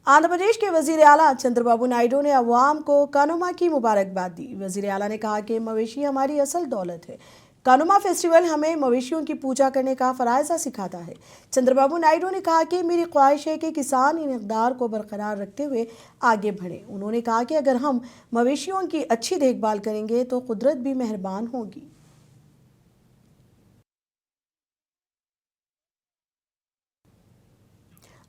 आंध्र प्रदेश के वजीर आला चंद्रबाबू नायडू ने अवाम को कानुमा की मुबारकबाद दी। वजीर आला ने कहा कि मवेशी हमारी असल दौलत है। कानुमा फेस्टिवल हमें मवेशियों की पूजा करने का फराइज़ा सिखाता है। चंद्रबाबू नायडू ने कहा कि मेरी ख्वाहिश है कि किसान इन इक़दार को बरकरार रखते हुए आगे बढ़े। उन्होंने कहा कि अगर हम मवेशियों की अच्छी देखभाल करेंगे तो कुदरत भी मेहरबान होगी।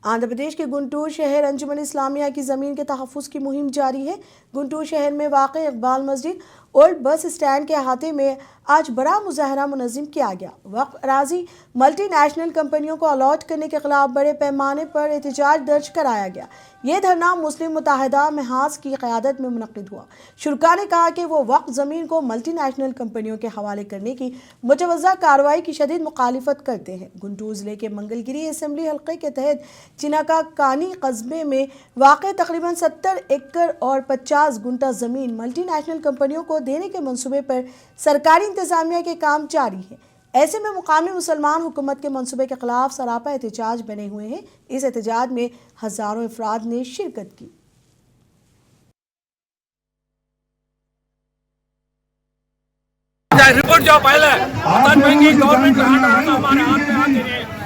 आंध्र प्रदेश के गुंटूर शहर अंजुमन इस्लामिया की ज़मीन के तहफ़्फ़ुज़ की मुहिम जारी है। गुंटूर शहर में वाक़ई इकबाल मस्जिद ओल्ड बस स्टैंड के अहाते में आज बड़ा मुज़ाहरा मुनज़्ज़म किया गया। वक्फ अराज़ी मल्टीनेशनल कंपनियों को अलॉट करने के खिलाफ बड़े पैमाने पर एहतजाज दर्ज कराया गया। ये धरना मुस्लिम मुत्तहिदा महाज की क़यादत में मुनक़्क़िद हुआ। शुरका ने कहा कि वो वक्फ ज़मीन को मल्टीनेशनल कंपनियों के हवाले करने की मुतवज़्ज़ा कार्रवाई की शदीद मुखालिफत करते हैं। गुंटूर ज़िले के मंगलगिरी असम्बली हल्के के तहत चिनाका कानी कस्बे में वाक़ तकरीबन 70 एकड़ और 50 गुंटा ज़मीन मल्टीनेशनल कंपनियों को देने के मंसूबे पर सरकारी इंतज़ामिया के काम जारी है। ऐसे में मुकामी मुसलमान हुकूमत के मंसूबे के खिलाफ सरापा एहतजाज बने हुए हैं। इस एहतजाज में हज़ारों अफराद ने शिरकत की। रिपोर्ट जो पहले गवर्नमेंट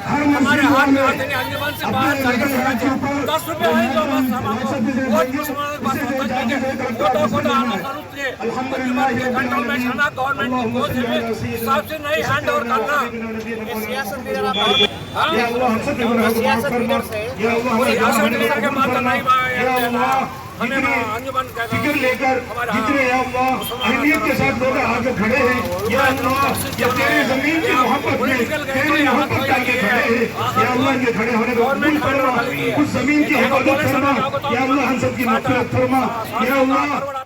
हमारे हाथ में आते नहीं अंजुमन से बाहर जाकर 10 रुपये आएंगे बस हमको बहुत मुसलमान बात होता है वो तो आना करूँगे अंजुमन के कंट्रोल में रहना गवर्नमेंट को हिसाब से नहीं हैंड ओवर करना सियासत लीडर के बात नहीं हमें अंजुमन फिक्र लेकर जितने अहमियत के साथ लोग आगे खड़े हैं या अल्लाह या तेरी जमीन की मोहब्बत में तेरी मोहब्बत करके खड़े हैं या अल्लाह के खड़े होने को कबूल फरमा। उस जमीन की हिफाजत फरमा या अल्लाह हम सब की मग़फ़िरत फरमा या अल्लाह।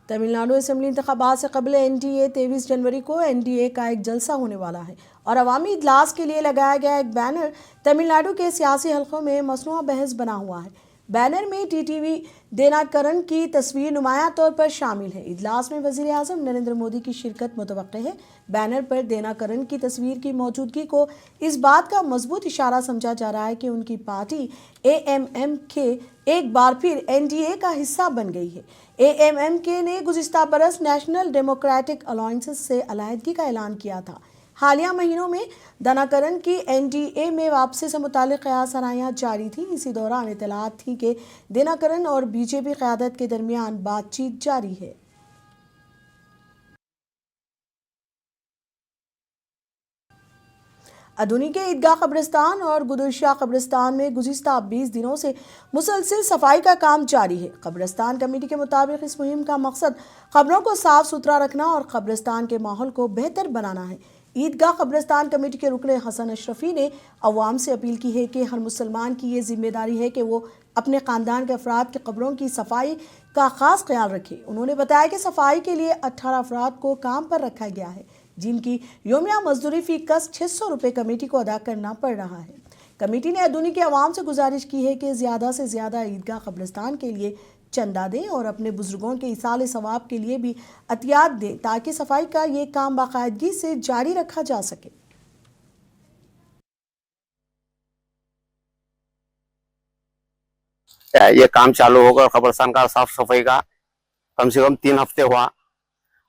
तमिलनाडु असेंबली इंतखाबात से कबल एनडीए 23 जनवरी को एनडीए का एक जलसा होने वाला है और अवामी इजलास के लिए लगाया गया एक बैनर तमिलनाडु के सियासी हलकों में मसनूआ बहस बना हुआ है। बैनर में टीटीवी दिनाकरन की तस्वीर नुमाया तौर पर शामिल है। इजलास में वज़ीर आज़म नरेंद्र मोदी की शिरकत मुतवक्के है। बैनर पर दिनाकरन की तस्वीर की मौजूदगी को इस बात का मजबूत इशारा समझा जा रहा है कि उनकी पार्टी एएमएमके एक बार फिर एनडीए का हिस्सा बन गई है। एएमएमके ने गुज़िश्ता बरस नेशनल डेमोक्रेटिक अलायंस से अलहदगी का ऐलान किया था। हालिया महीनों में दिनाकरन की एनडीए में वापसी से मुतालिक क़यास-आराइयाँ जारी थी। इसी दौरान इत्तलात थी कि दिनाकरन और बीजेपी क़यादत के दरमियान बातचीत जारी है। अदूनी के ईदगाह कब्रिस्तान और गुदुशाह कब्रिस्तान में गुज़िश्ता 20 दिनों से मुसलसल सफाई का काम जारी है। कब्रिस्तान कमेटी के मुताबिक इस मुहिम का मकसद कब्रों को साफ सुथरा रखना और कब्रिस्तान के माहौल को बेहतर बनाना है। ईदगाह कब्रिस्तान कमेटी के रुकन हसन अशरफी ने अवाम से अपील की है कि हर मुसलमान की ये जिम्मेदारी है कि वो अपने ख़ानदान के अफराद के कब्रों की सफाई का ख़ास ख्याल रखे। उन्होंने बताया कि सफाई के लिए 18 अफराद को काम पर रखा गया है, जिनकी योमिया मजदूरी फी कस 600 रुपये कमेटी को अदा करना पड़ रहा है। कमेटी ने अदूनी के अवाम से गुजारिश की है कि ज़्यादा से ज़्यादा ईदगाह कब्रिस्तान के लिए चंदा दें और अपने बुजुर्गों के इसाले सवाब के लिए भी अतियात दें ताकि सफाई का ये काम बाकायदगी से जारी रखा जा सके। ये काम चालू होगा। कब्रिस्तान का साफ सफाई का कम से कम 3 हफ्ते हुआ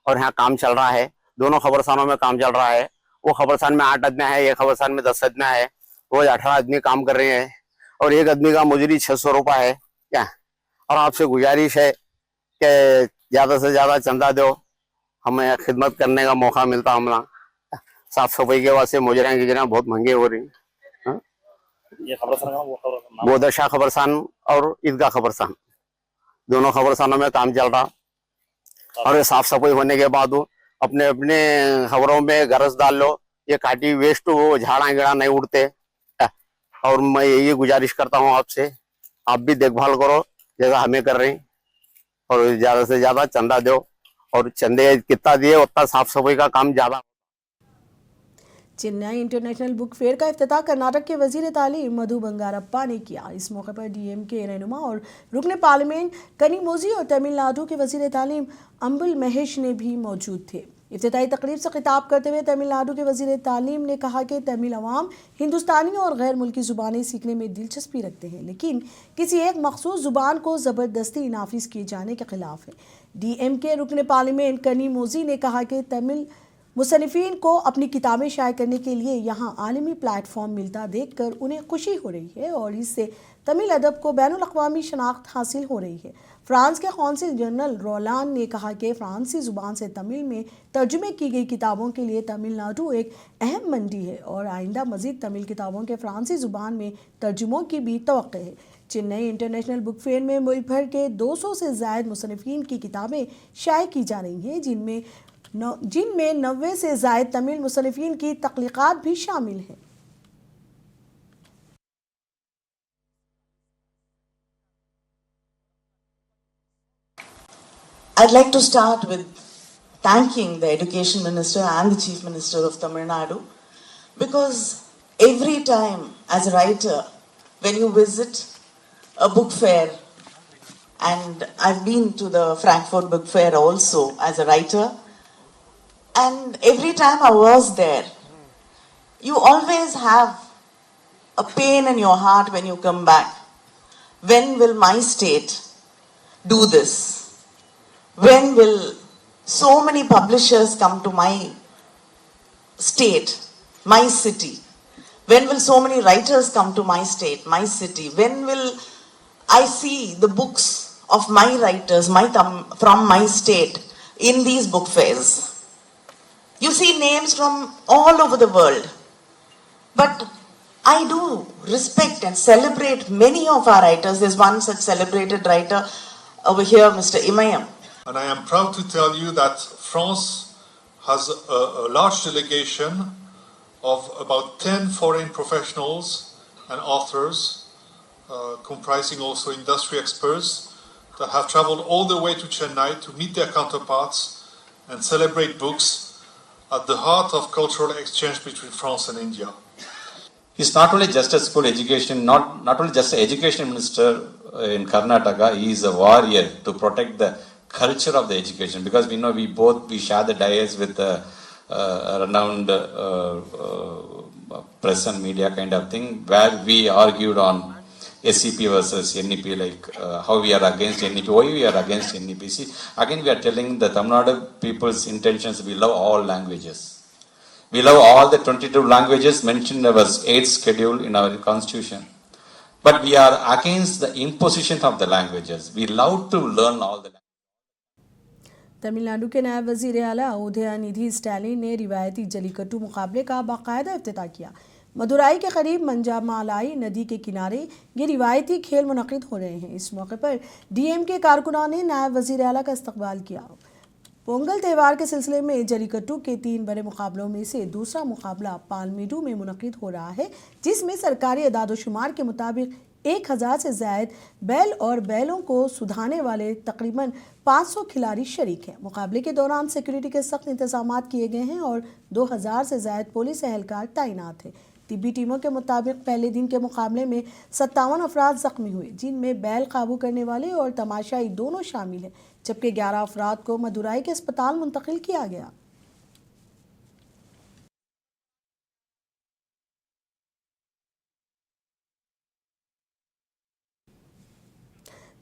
और यहाँ काम चल रहा है। दोनों कब्रिस्तानों में काम चल रहा है। वो कब्रिस्तान में 8 आदमी है, ये कब्रिस्तान में 10 आदमी है। रोज 18 आदमी काम कर रहे हैं और एक आदमी का मजूरी 600 रुपये है क्या। और आपसे गुजारिश है कि ज़्यादा से ज़्यादा चंदा दो, हमें खिदमत करने का मौका मिलता। हमला साफ सफाई के वास्ते मुजरियाँ गिजरियाँ बहुत महंगी हो रही हैं। ये गुदुशाह कब्रिस्तान और ईदगाह कब्रिस्तान दोनों कब्रिस्तानों में काम चल रहा और ये साफ सफाई होने के बाद अपने अपने खबरों में गरज डाल लो। ये काटी वेस्ट वो झाड़ा गिड़ा नहीं उड़ते। और मैं यही गुजारिश करता हूँ आपसे, आप भी देखभाल करो जैसा हमें कर रहे हैं और ज्यादा से ज्यादा चंदा दो और चंदे कितना दिए उतना साफ सफाई का काम ज्यादा। चेन्नई इंटरनेशनल बुक फेयर का इफ्तिताह कर्नाटक के वजीर तालीम मधु बंगारप्पा ने किया। इस मौके पर डीएमके रहनुमा और रुकन पार्लियामेंट कनिमोझी और तमिलनाडु के वजीर तालीम अंबुल महेश ने भी मौजूद थे। इफ्तिताई तकरीब से खिताब करते हुए तमिलनाडु के वजीर तालीम ने कहा कि तमिल अवाम हिंदुस्तानी और गैर मुल्की ज़ुबानें सीखने में दिलचस्पी रखते हैं, लेकिन किसी एक मखसूस ज़ुबान को ज़बरदस्ती नाफिज किए जाने के खिलाफ है। DMK रुकन पार्लियामेंट कनी मोजी ने कहा कि तमिल मुसन्निफीन को अपनी किताबें शाये करने के लिए यहाँ आलमी प्लेटफॉर्म मिलता देखकर उन्हें खुशी हो रही है और इससे तमिल अदब को बैनुल अक़वामी शनाख्त हासिल हो रही है। फ्रांस के कौंसिल जनरल रोलान ने कहा कि फ्रांसी ज़ुबान से तमिल में तर्जुमे की गई किताबों के लिए तमिलनाडु एक अहम मंडी है और आइंदा मज़ीद तमिल किताबों के फ्रांसी ज़ुबान में तर्जुमों की भी तवक्को है। चेन्नई इंटरनेशनल बुक फेयर में मुल्क भर के 200 से ज़ायद मुसन्निफीन की किताबें शाये की जा रही हैं, जिनमें 90 से ज़ायद तमिल मुसन्निफीन की तख्लीक़ात भी शामिल हैं। I'd like to start with thanking the Education Minister and the Chief Minister of Tamil Nadu, because every time as a writer, when you visit a book fair, and I've been to the Frankfurt Book Fair also as a writer, and every time I was there, you always have a pain in your heart when you come back. When will my state do this? When will so many publishers come to my state, my city? When will so many writers come to my state, my city? When will I see the books of my writers from my state in these book fairs? You see names from all over the world. But I do respect and celebrate many of our writers. There's one such celebrated writer over here, Mr. Imayam. And I am proud to tell you that France has a large delegation of about 10 foreign professionals and authors, comprising also industry experts, that have traveled all the way to Chennai to meet their counterparts and celebrate books at the heart of cultural exchange between France and India. He's not only just a school education, not only just an education minister in Karnataka, he is a warrior to protect the culture of the education, because we know we share the dais with a renowned press and media kind of thing, where we argued on SCP versus NEP, like how we are against NEP, why we are against NEP. See, again we are telling the Tamil Nadu people's intentions, we love all languages. We love all the 22 languages mentioned in our 8th schedule in our constitution. But we are against the imposition of the languages. We love to learn all the languages. Tamil Nadu के नायब वज़ीर आला Udhayanidhi Stalin ने रिवायती जलीकट्टू मुकाबले का बाकायदा इफ्तिताह किया। मदुराई के करीब मंजामालाई नदी के किनारे ये रिवायती खेल मुनक़िद हो रहे हैं। इस मौके पर DMK कारकुनान ने नायब वज़ीर आला का इस्तकबाल किया। पोंगल त्यौहार के सिलसिले में जलीकट्टू के 3 बड़े मुकाबलों में से दूसरा मुकाबला पालमेडू में मुनक़िद हो रहा है, जिसमें सरकारी अदाद-ओ-शुमार के मुताबिक 1000 से ज़ायद बैल और बैलों को सुधाने वाले तकरीबन 500 खिलाड़ी शरीक हैं। मुकाबले के दौरान सिक्योरिटी के सख्त इंतजाम किए गए हैं और 2000 से ज़ायद पुलिस एहलकार तैनात हैं। तिब्बी टीमों के मुताबिक पहले दिन के मुकाबले में 57 अफराद जख्मी हुए, जिनमें बैल काबू करने वाले और तमाशाई दोनों शामिल हैं, जबकि 11 अफराद को मदुराई के अस्पताल मुंतकिल किया गया।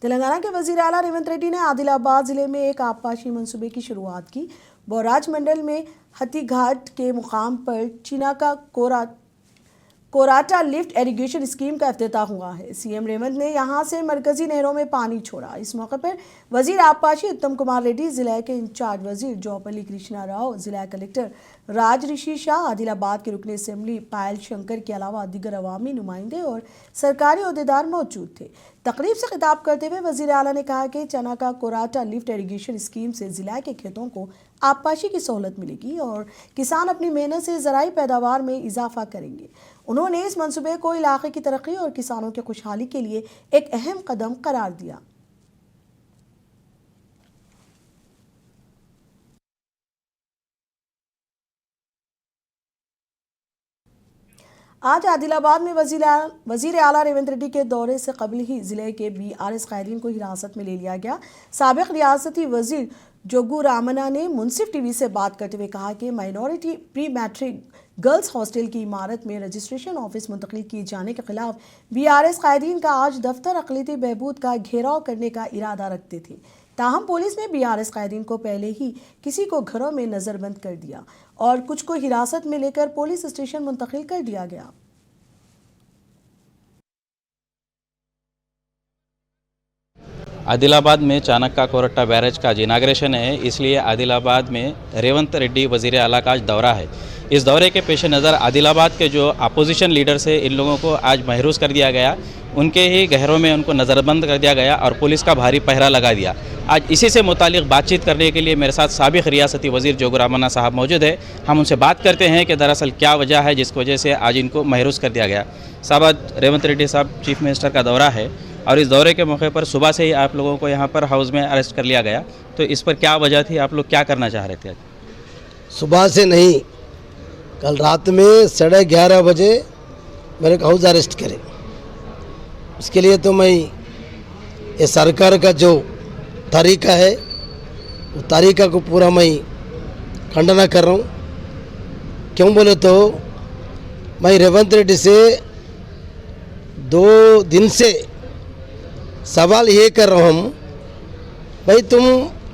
तेलंगाना के वजीर आला रेवंत रेड्डी ने आदिलाबाद जिले में एक आबपाशी मंसूबे की शुरुआत की। बोराज मंडल में हथीघाट के मुकाम पर चीना का कोराटा लिफ्ट इरिगेशन स्कीम का इफ्तिताह हुआ है। CM रेवंत ने यहां से मरकजी नहरों में पानी छोड़ा। इस मौके पर वजीर आबपाशी उत्तम कुमार रेड्डी, जिला के इंचार्ज वजीर जौपल्ली कृष्णा राव, जिला कलेक्टर राज ऋषि शाह, आदिलाबाद के रुकन असेंबली पायल शंकर के अलावा दीगर अवामी नुमाइंदे और सरकारी ओहदेदार मौजूद थे। तकरीब से खिताब करते हुए वजीर आला ने कहा कि चना का कोराटा लिफ्ट इरिगेशन स्कीम से जिला के खेतों को आबपाशी की सहूलत मिलेगी और किसान अपनी मेहनत से ज़राई पैदावार में इजाफा करेंगे। उन्होंने इस मंसूबे को इलाके की तरक्की और किसानों की खुशहाली के लिए एक अहम कदम करार दिया। आज आदिलाबाद में वजीर आला रेवंत रेड्डी के दौरे से कबल ही जिले के BRS कायदीन को हिरासत में ले लिया गया। साबिक रियासती वजीर जोगू रामना ने मुंसिफ टीवी से बात करते हुए कहा कि minority pre matric girls hostel की इमारत में रजिस्ट्रेशन ऑफिस मुंतकिल किए जाने के खिलाफ बीआरएस कायदीन का आज दफ्तर अक़लियती बहबूद का घेराव करने का इरादा रखते थे। ताहम पुलिस ने बीआरएस कायदीन को पहले ही किसी को घरों में नजरबंद कर दिया और कुछ को हिरासत में लेकर पुलिस स्टेशन मुंतकिल कर दिया गया। आदिलाबाद में चाणक्य कोरट्टा बैरेज का आज इनाग्रेशन है, इसलिए आदिलाबाद में रेवंत रेड्डी वज़ीर आला का आज दौरा है। इस दौरे के पेश नज़र आदिलाबाद के जो अपोजिशन लीडर्स है इन लोगों को आज महरूज कर दिया गया, उनके ही घरों में उनको नज़रबंद कर दिया गया और पुलिस का भारी पहरा लगा दिया। आज इसी से मुतालिक बातचीत करने के लिए मेरे साथ साबिक़ रियासती वज़ीर जोगू रामना साहब मौजूद है। हम उनसे बात करते हैं कि दरअसल क्या वजह है जिसकी वजह से आज इनको महरूज कर दिया गया। साहब, आज रेवंत रेड्डी साहब चीफ मिनिस्टर का दौरा है और इस दौरे के मौके पर सुबह से ही आप लोगों को यहाँ पर हाउस में अरेस्ट कर लिया गया, तो इस पर क्या वजह थी, आप लोग क्या करना चाह रहे थे? सुबह से नहीं, कल रात में 11:30 बजे मेरे को हाउस अरेस्ट करे। उसके लिए तो मैं ये सरकार का जो तरीका है वो तरीका को पूरा मैं खंडना कर रहा हूँ। क्यों बोले तो मैं रेवंत रेड्डी से 2 दिन से सवाल ये कर रहा हूँ, भाई तुम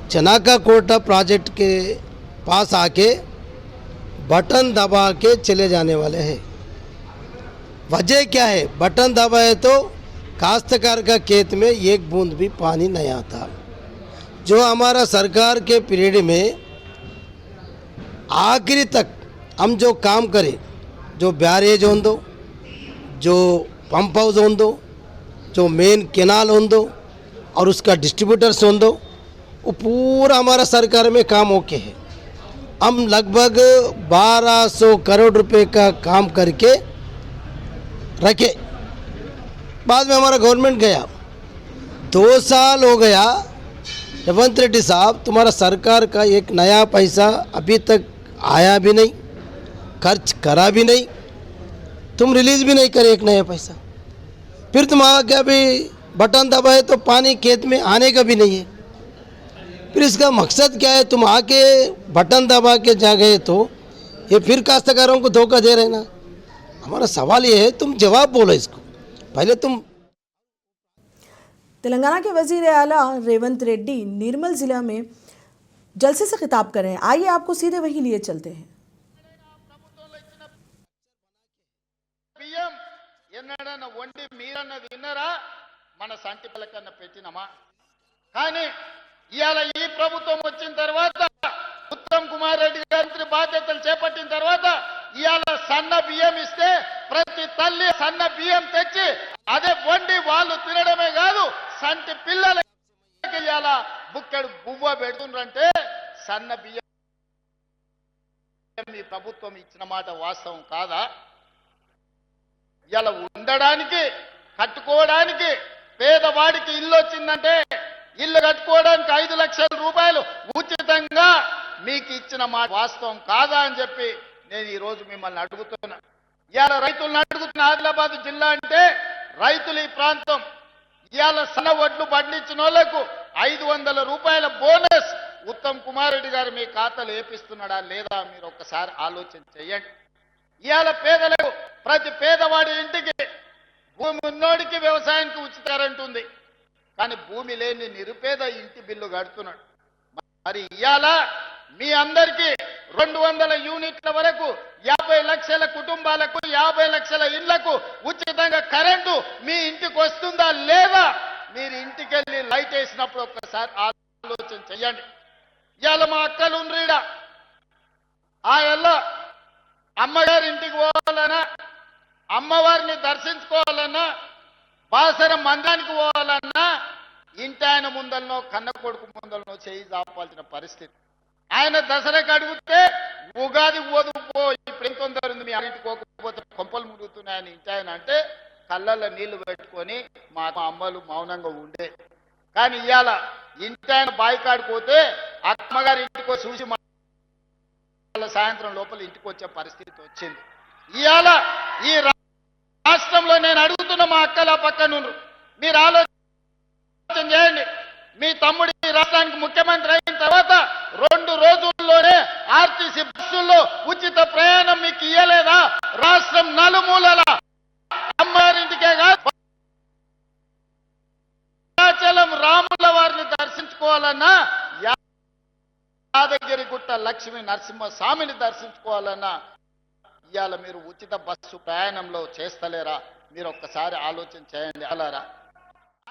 चनाका कोटा प्रोजेक्ट के पास आके बटन दबा के चले जाने वाले हैं। वजह क्या है? बटन दबाए तो काश्तकार का खेत में एक बूंद भी पानी नहीं आता। जो हमारा सरकार के पीरियड में आखिरी तक हम जो काम करें, जो बैरेज हो दो, जो पंप हाउस हो दो, जो मेन केनाल हो दो और उसका डिस्ट्रीब्यूटर्स हो दो, वो पूरा हमारा सरकार में काम ओके है। हम लगभग 1200 करोड़ रुपए का काम करके रखे। बाद में हमारा गवर्नमेंट गया, 2 साल हो गया। रेवंत रेड्डी साहब, तुम्हारा सरकार का एक नया पैसा अभी तक आया भी नहीं, खर्च करा भी नहीं, तुम रिलीज भी नहीं करे एक नया पैसा। फिर तुम आके अभी बटन दबाए तो पानी खेत में आने का भी नहीं है। फिर इसका मकसद क्या है? तुम आके बटन दबा के जा गए तो ये फिर काश्तकारों को धोखा दे रहे ना। हमारा सवाल ये है, तुम जवाब बोलो इसको। पहले तुम तेलंगाना के वजीर आला रेवंत रेड्डी निर्मल जिला में जलसे से खिताब कर रहे हैं। आइए आपको सीधे वहीं लिए चलते हैं। ఎన్నడన్నా వండి మీరన్న తిన్నరా? మన సంటి పిల్లకన్నా పెట్టినమా? కానీ ఇవాళ ఈ ప్రభుత్వం వచ్చిన తర్వాత, ఉత్తమ్ కుమార్ రెడ్డి గారి బాధ్యతలు చేపట్టిన తర్వాత ఇవాళ సన్న బియ్యం ఇస్తే ప్రతి తల్లి సన్న బియ్యం తెచ్చి అదే వండి వాళ్ళు తినడమే కాదు, సంటి పిల్లలకి ఇవాళ బుక్కెడు బువ్వ పెడుతుండ్రంటే సన్న బియ్యం ఈ ప్రభుత్వం ఇచ్చిన మాట వాస్తవం కాదా? ఇలా ఉండడానికి కట్టుకోవడానికి పేదవాడికి ఇల్లు వచ్చిందంటే ఇల్లు కట్టుకోవడానికి 5 లక్షల రూపాయలు ఉచితంగా మీకు ఇచ్చిన మాట వాస్తవం కాదా అని చెప్పి నేను ఈ రోజు మిమ్మల్ని అడుగుతున్నా. ఇవాళ రైతులను అడుగుతున్న, ఆదిలాబాద్ జిల్లా అంటే రైతులు ఈ ప్రాంతం. ఇవాళ సన్న వడ్లు పండించిన వాళ్ళకు 500 రూపాయల బోనస్ ఉత్తమ్ కుమార్ రెడ్డి గారు మీ ఖాతాలో వేపిస్తున్నాడా లేదా మీరు ఒక్కసారి ఆలోచన చేయండి. ఇవాళ పేదలకు, ప్రతి పేదవాడి ఇంటికి భూమి ఉన్నోడికి వ్యవసాయానికి ఉచిత కరెంట్ ఉంది, కానీ భూమి లేని నిరుపేద ఇంటి బిల్లు కడుతున్నాడు. మరి ఇవాళ మీ అందరికీ 200 యూనిట్ల వరకు 50 లక్షల కుటుంబాలకు 50 లక్షల ఇళ్లకు ఉచితంగా కరెంటు మీ ఇంటికి వస్తుందా లేదా? మీరు ఇంటికి వెళ్ళి లైట్ వేసినప్పుడు ఒక్కసారి ఆలోచన చెయ్యండి. ఇవాళ మా అక్కలు ఉండ్రీడ, ఆ ఎల్ల అమ్మగారి ఇంటికి పోవాలన్నా, అమ్మవారిని దర్శించుకోవాలన్నా, బాసర మందిరానికి పోవాలన్నా ఇంటి ఆయన ముందలనో కన్న కొడుకు ముందలనో చేయి చాపాల్సిన పరిస్థితి. ఆయన దసరాకి అడిగితే ఉగాది ఓదుపో, ఇప్పుడు ఎంత తొందర ఉంది మీ ఇంటికి పోకపోతే కొంపలు మురుగుతున్నాయని ఇంటి ఆయన అంటే కళ్ళల్లో నీళ్లు పెట్టుకొని మా అమ్మలు మౌనంగా ఉండే. కానీ ఇవాళ ఇంటి ఆయన బాయికాడిపోతే అమ్మగారి ఇంటికి చూసి సాయంత్రం లోపల ఇంటికి వచ్చే పరిస్థితి వచ్చింది. ఇవాళ ఈ రాష్ట్రంలో నేను అడుగుతున్న మా అక్కల పక్కన మీరు ఆలోచన చేయండి. మీ తమ్ముడు ఈ రాష్ట్రానికి ముఖ్యమంత్రి అయిన తర్వాత ఆర్టీసీ బస్సుల్లో ఉచిత ప్రయాణం మీకు ఇయ్యలేదా? రాష్ట్రం నలుమూలల అమ్మారింటికే కాదు, భద్రాచలం రాముల వారిని దర్శించుకోవాలన్నా, యాదగిరిగుట్ట లక్ష్మీ నరసింహస్వామిని దర్శించుకోవాలన్నా ఇవాళ మీరు ఉచిత బస్సు ప్రయాణంలో చేస్తలేరా? మీరు ఒక్కసారి ఆలోచన చేయండి అలారా.